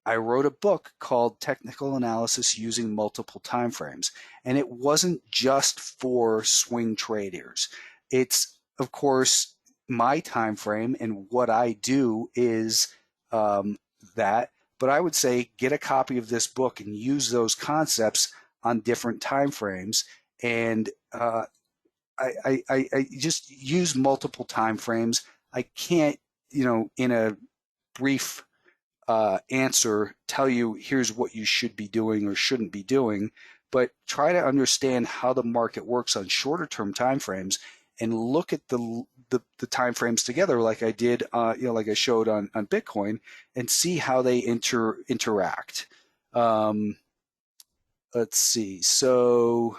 I wrote a book called Technical Analysis Using Multiple Timeframes, and it wasn't just for swing traders. It's, of course, my time frame, and what I do is that. But I would say get a copy of this book and use those concepts on different time frames, and I just use multiple time frames. I can't, in a brief answer tell you here's what you should be doing or shouldn't be doing, but try to understand how the market works on shorter term time frames and look at the time frames together, like I did, like I showed on Bitcoin, and see how they interact. Let's see. So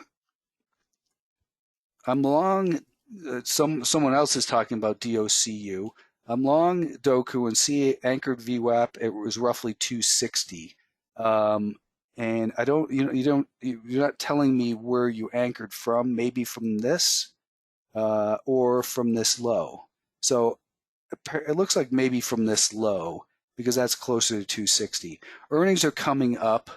I'm long. Someone else is talking about DOCU. I'm long Doku and see anchored VWAP. It was roughly 260. And I don't, you're not telling me where you anchored from. Maybe from this, or from this low. So it looks like maybe from this low because that's closer to 260. Earnings are coming up.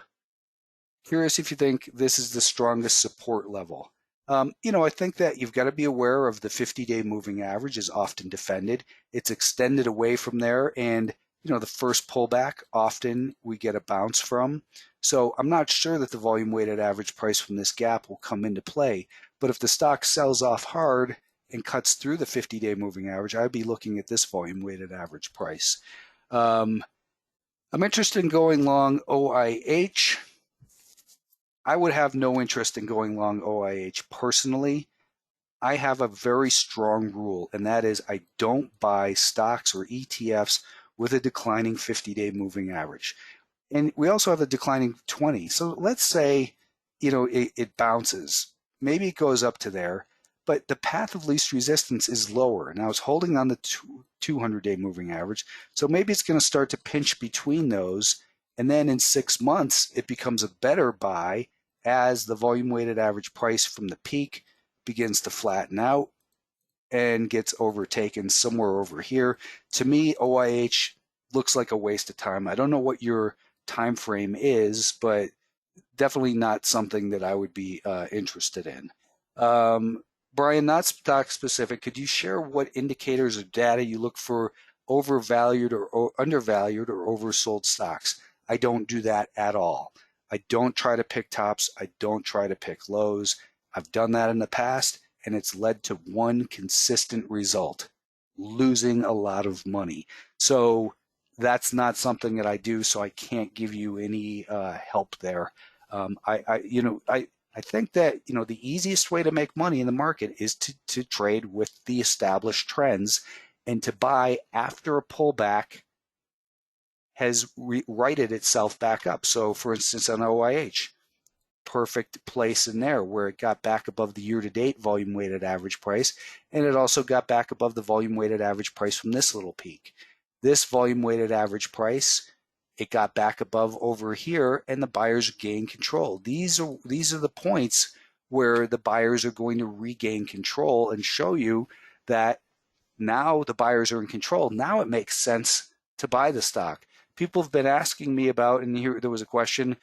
Curious if you think this is the strongest support level. I think that you've got to be aware of the 50-day moving average is often defended. It's extended away from there, and the first pullback often we get a bounce from. So I'm not sure that the volume weighted average price from this gap will come into play. But if the stock sells off hard and cuts through the 50-day moving average, I'd be looking at this volume weighted average price. I'm interested in going long OIH. I would have no interest in going long OIH personally. I have a very strong rule, and that is I don't buy stocks or ETFs with a declining 50-day moving average. And we also have a declining 20. So let's say, it bounces. Maybe it goes up to there, but the path of least resistance is lower. Now it's holding on the 200-day moving average. So maybe it's going to start to pinch between those. And then in 6 months, it becomes a better buy as the volume weighted average price from the peak begins to flatten out and gets overtaken somewhere over here. To me, OIH looks like a waste of time. I don't know what your time frame is, but definitely not something that I would be interested in. Brian, not stock specific, could you share what indicators or data you look for overvalued or undervalued or oversold stocks? I don't do that at all. I don't try to pick tops. I don't try to pick lows. I've done that in the past, and it's led to one consistent result, losing a lot of money. So that's not something that I do, so I can't give you any help there. I think that the easiest way to make money in the market is to trade with the established trends and to buy after a pullback has righted itself back up. So, for instance, on OIH, perfect place in there where it got back above the year-to-date volume weighted average price, and it also got back above the volume weighted average price from this little peak. This volume weighted average price, it got back above over here, and the buyers gain control. These are the points where the buyers are going to regain control and show you that now the buyers are in control. Now it makes sense to buy the stock. People have been asking me about, and here there was a question,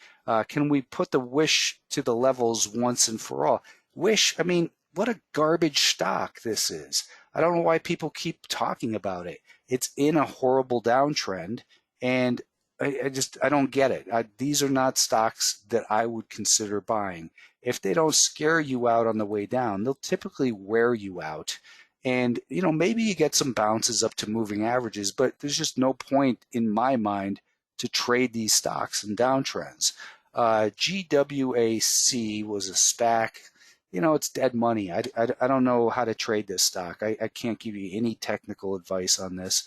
can we put the Wish to the levels once and for all? Wish, I mean, what a garbage stock this is. I don't know why people keep talking about it. It's in a horrible downtrend, and I don't get it. These are not stocks that I would consider buying. If they don't scare you out on the way down, they'll typically wear you out. And, maybe you get some bounces up to moving averages, but there's just no point in my mind to trade these stocks in downtrends. GWAC was a SPAC. It's dead money. I don't know how to trade this stock. I can't give you any technical advice on this.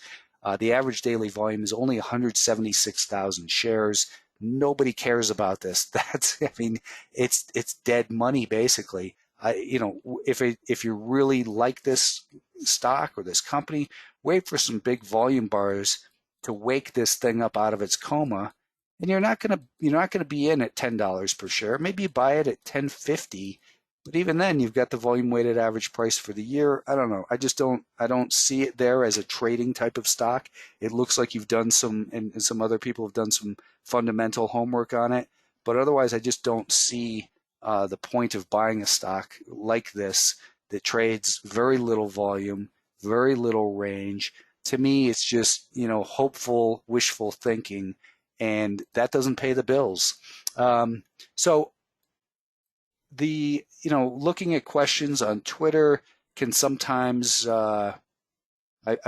The average daily volume is only 176,000 shares. Nobody cares about this. It's dead money basically. If you really like this stock or this company, wait for some big volume bars to wake this thing up out of its coma, and you're not gonna be in at $10 per share. Maybe you buy it at $10.50, but even then, you've got the volume weighted average price for the year. I don't know. I don't see it there as a trading type of stock. It looks like you've done some, and some other people have done some fundamental homework on it, but otherwise, I just don't see the point of buying a stock like this that trades very little volume, very little range. To me, it's just, hopeful, wishful thinking, and that doesn't pay the bills. So looking at questions on Twitter can sometimes, I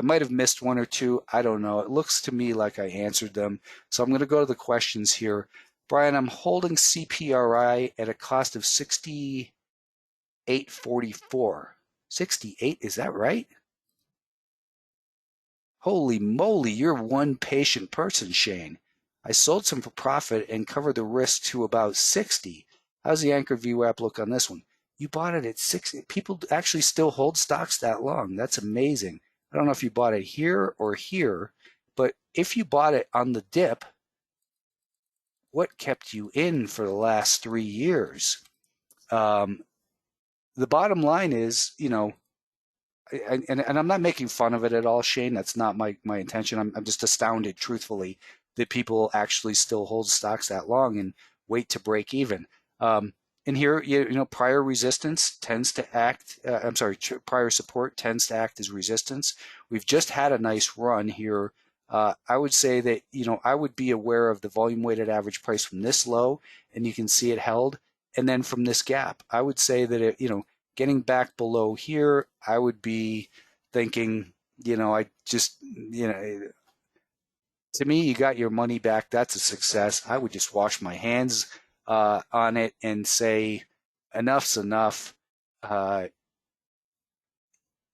might have missed one or two. I don't know. It looks to me like I answered them. So I'm going to go to the questions here. Brian, I'm holding CPRI at a cost of $68.44. 68, is that right? Holy moly, you're one patient person, Shane. I sold some for profit and covered the risk to about 60. How's the Anchor VWAP look on this one? You bought it at 60. People actually still hold stocks that long. That's amazing. I don't know if you bought it here or here, but if you bought it on the dip, what kept you in for the last 3 years? The bottom line is, and I'm not making fun of it at all, Shane. That's not my intention. I'm just astounded, truthfully, that people actually still hold stocks that long and wait to break even. And here, prior resistance tends to act. Prior support tends to act as resistance. We've just had a nice run here. I would say that, I would be aware of the volume weighted average price from this low, and you can see it held, and then from this gap. I would say that getting back below here, I would be thinking, to me, you got your money back. That's a success. I would just wash my hands on it and say, enough's enough.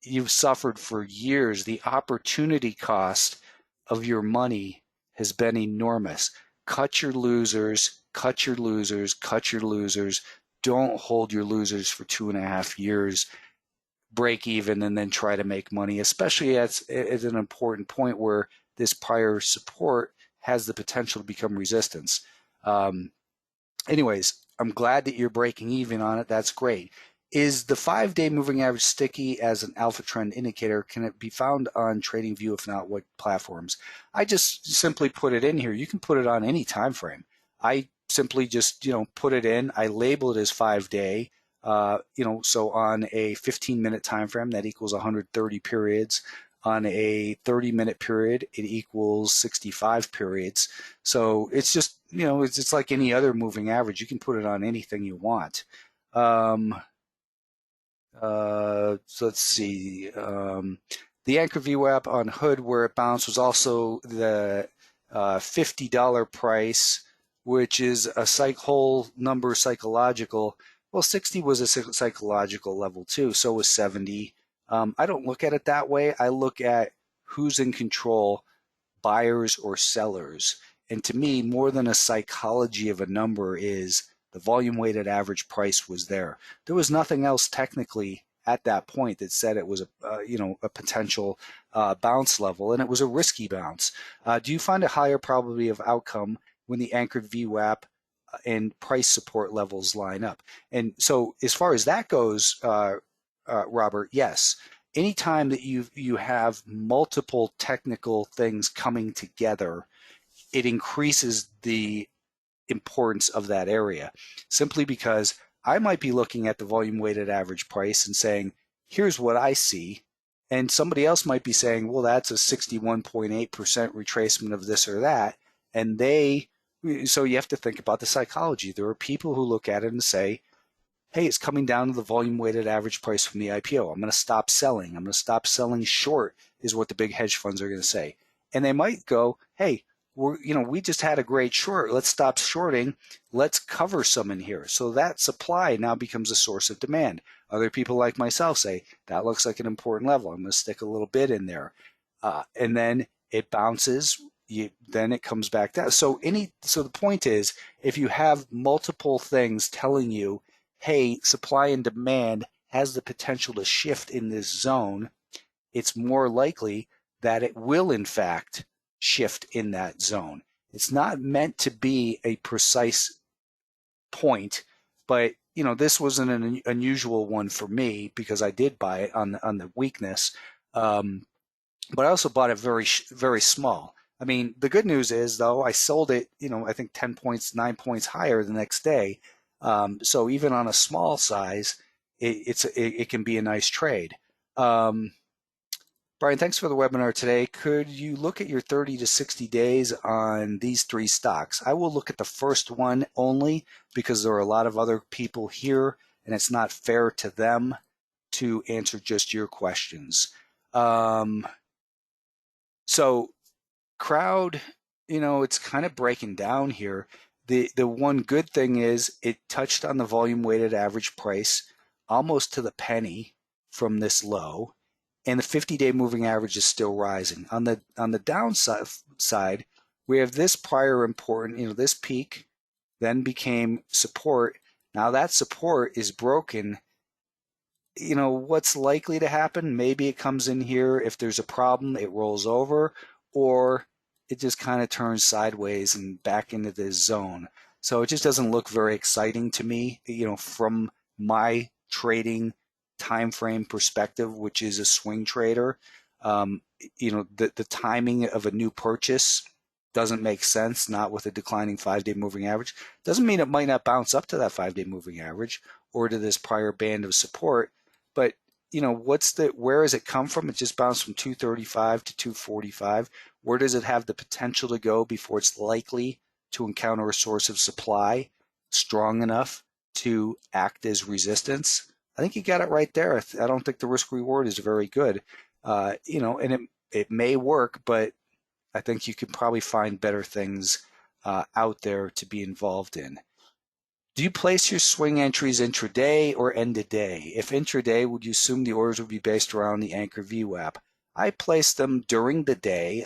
You've suffered for years. The opportunity cost of your money has been enormous. Cut your losers, cut your losers, cut your losers. Don't hold your losers for 2.5 years. Break even and then try to make money, especially at an important point where this prior support has the potential to become resistance. Anyways, I'm glad that you're breaking even on it. That's great. Is the 5-day moving average sticky as an alpha trend indicator? Can it be found on TradingView? If not, what platforms? I just simply put it in here. You can put it on any time frame. I simply just put it in. I label it as 5-day. So on a 15-minute time frame, that equals 130 periods. on a 30-minute period, it equals 65 periods. So it's just, it's like any other moving average. You can put it on anything you want. So let's see. The Anchor VWAP on Hood, where it bounced, was also the $50 price, which is a whole number psychological. Well, 60 was a psychological level too, so was 70. I don't look at it that way. I look at who's in control, buyers or sellers. And to me, more than a psychology of a number is the volume weighted average price was there. There was nothing else technically at that point that said it was a potential bounce level, and it was a risky bounce. Do you find a higher probability of outcome when the anchored VWAP and price support levels line up? And so, as far as that goes, Robert, yes. Anytime that you have multiple technical things coming together, it increases the importance of that area, simply because I might be looking at the volume weighted average price and saying, here's what I see. And somebody else might be saying, well, that's a 61.8% retracement of this or that. And so you have to think about the psychology. There are people who look at it and say, hey, it's coming down to the volume weighted average price from the IPO. I'm going to stop selling. I'm going to stop selling short, is what the big hedge funds are going to say. And they might go, hey, we just had a great short. Let's stop shorting. Let's cover some in here. So that supply now becomes a source of demand. Other people like myself say, that looks like an important level. I'm going to stick a little bit in there. And then it bounces. Then it comes back down. So the point is, if you have multiple things telling you, hey, supply and demand has the potential to shift in this zone, it's more likely that it will, in fact, shift in that zone. It's not meant to be a precise point, but this was an unusual one for me because I did buy it on the weakness, but I also bought it very, very small. I mean, the good news is, though, I sold it, I think 10 points, 9 points higher the next day. So even on a small size, it can be a nice trade. Brian, thanks for the webinar today. Could you look at your 30 to 60 days on these three stocks? I will look at the first one only because there are a lot of other people here and it's not fair to them to answer just your questions. So crowd, it's kind of breaking down here. The one good thing is it touched on the volume weighted average price almost to the penny from this low, and the 50-day moving average is still rising. On the downside, we have this prior important, this peak then became support. Now that support is broken. What's likely to happen? Maybe it comes in here. If there's a problem, it rolls over, or it just kind of turns sideways and back into this zone. So it just doesn't look very exciting to me, from my trading time frame perspective, which is a swing trader. The timing of a new purchase doesn't make sense, not with a declining 5-day moving average. Doesn't mean it might not bounce up to that 5-day moving average or to this prior band of support, but where does it come from? It just bounced from 235 to 245. Where does it have the potential to go before it's likely to encounter a source of supply strong enough to act as resistance? I think you got it right there. I don't think the risk reward is very good. And it may work, but I think you could probably find better things out there to be involved in. Do you place your swing entries intraday or end of day? If intraday, would you assume the orders would be based around the anchor VWAP? I place them during the day.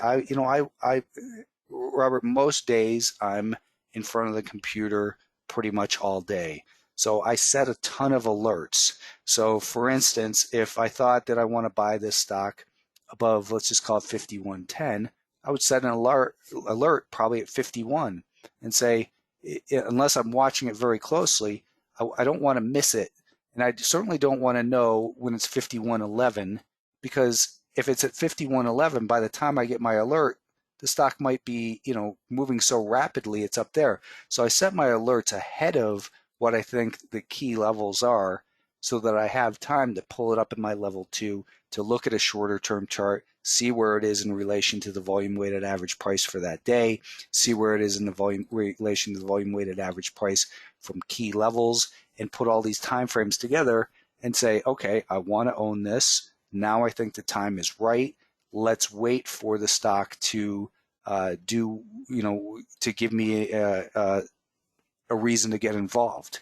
Robert, most days I'm in front of the computer pretty much all day. So I set a ton of alerts. So for instance, if I thought that I want to buy this stock above, let's just call it 51.10, I would set an alert probably at 51 and say, unless I'm watching it very closely, I don't want to miss it. And I certainly don't want to know when it's 51.11, because if it's at 51.11, by the time I get my alert, the stock might be, moving so rapidly it's up there. So I set my alerts ahead of what I think the key levels are. so that I have time to pull it up in my level 2 to look at a shorter term chart, see where it is in relation to the volume weighted average price for that day, see where it is in the volume relation to the volume weighted average price from key levels, and put all these time frames together and say, okay, I want to own this. Now I think the time is right. Let's wait for the stock to to give me a reason to get involved.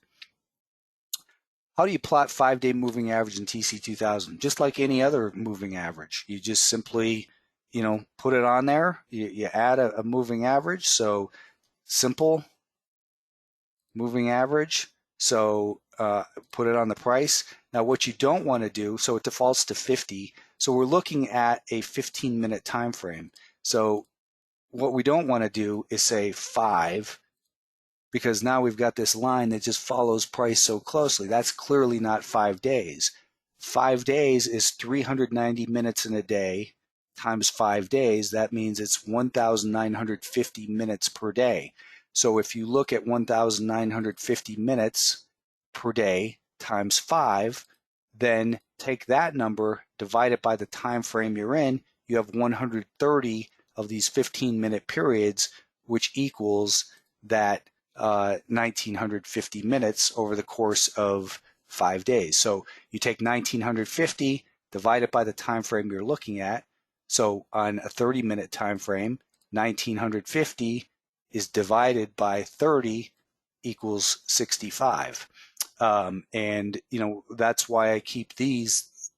How do you plot 5-day moving average in TC2000? Just like any other moving average. You just simply, put it on there. You add a moving average. So simple moving average. So put it on the price. Now what you don't want to do, so it defaults to 50. So we're looking at a 15-minute time frame. So what we don't want to do is say 5, because now we've got this line that just follows price so closely. That's clearly not 5 days. 5 days is 390 minutes in a day times 5 days. That means it's 1,950 minutes per day. So if you look at 1,950 minutes per day times 5, then take that number, divide it by the time frame you're in, you have 130 of these 15-minute periods, which equals that 1,950 minutes over the course of 5 days. So you take 1,950, divide it by the time frame you're looking at. So on a 30-minute time frame, 1,950 is divided by 30 equals 65. And that's why I keep these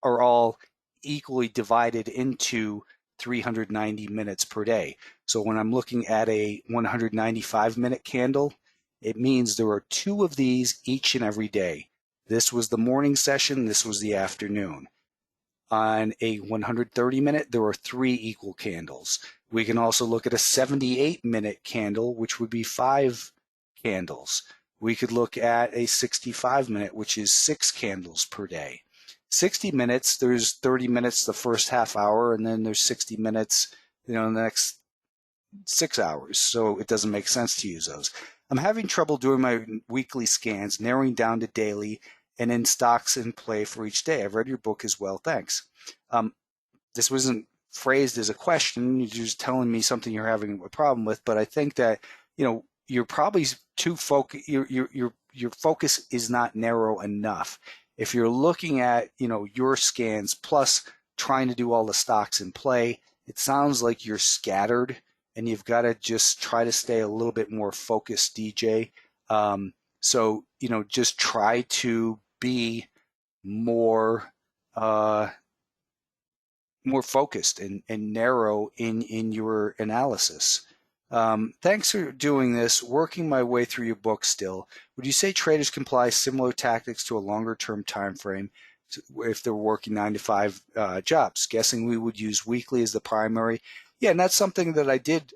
are all equally divided into 390 minutes per day. So when I'm looking at a 195-minute candle, it means there are 2 of these each and every day. This was the morning session, this was the afternoon. On a 130-minute, there are 3 equal candles. We can also look at a 78-minute candle, which would be 5 candles. We could look at a 65-minute, which is 6 candles per day. 60 minutes, there's 30 minutes the first half hour, and then there's 60 minutes, the next 6 hours. So it doesn't make sense to use those. I'm having trouble doing my weekly scans, narrowing down to daily, and in stocks in play for each day. I've read your book as well. Thanks. This wasn't phrased as a question. You're just telling me something you're having a problem with. But I think that, you're probably too focused. Your focus is not narrow enough. If you're looking at, your scans plus trying to do all the stocks in play, it sounds like you're scattered and you've got to just try to stay a little bit more focused, DJ. So, just try to be more focused and narrow in your analysis. Thanks for doing this. Working my way through your book still. Would you say traders can apply similar tactics to a longer term time frame if they're working 9 to 5 jobs? Guessing we would use weekly as the primary. Yeah, and that's something that I did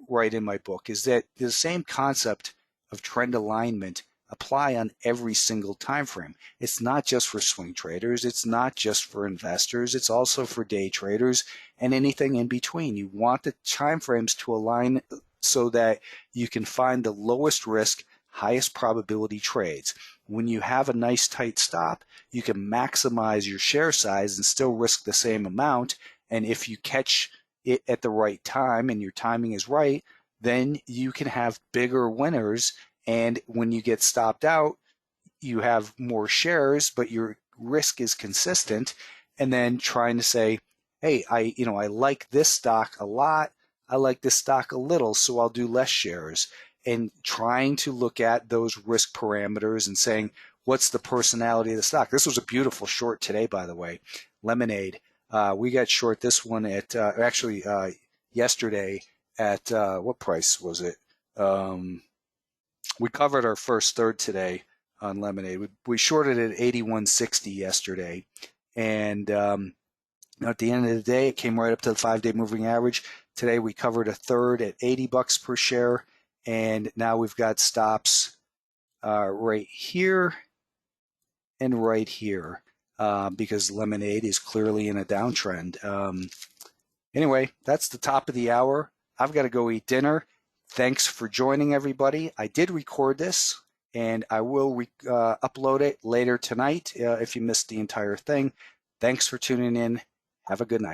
write in my book, is that the same concept of trend alignment apply on every single time frame. It's not just for swing traders, it's not just for investors, it's also for day traders and anything in between. You want the time frames to align so that you can find the lowest risk, highest probability trades. When you have a nice tight stop, you can maximize your share size and still risk the same amount. And if you catch it at the right time and your timing is right, then you can have bigger winners. And when you get stopped out, you have more shares, but your risk is consistent. And then trying to say, hey, I like this stock a lot. I like this stock a little, so I'll do less shares. And trying to look at those risk parameters and saying, what's the personality of the stock? This was a beautiful short today, by the way. Lemonade. We got short this one at yesterday at what price was it? We covered our first third today on Lemonade. We shorted it at 81.60 yesterday, and at the end of the day, it came right up to the 5-day moving average. Today we covered a third at $80 per share, and now we've got stops right here and right here because Lemonade is clearly in a downtrend. Anyway, that's the top of the hour. I've got to go eat dinner. Thanks for joining, everybody. I did record this. and I will upload it later tonight if you missed the entire thing. Thanks for tuning in. Have a good night.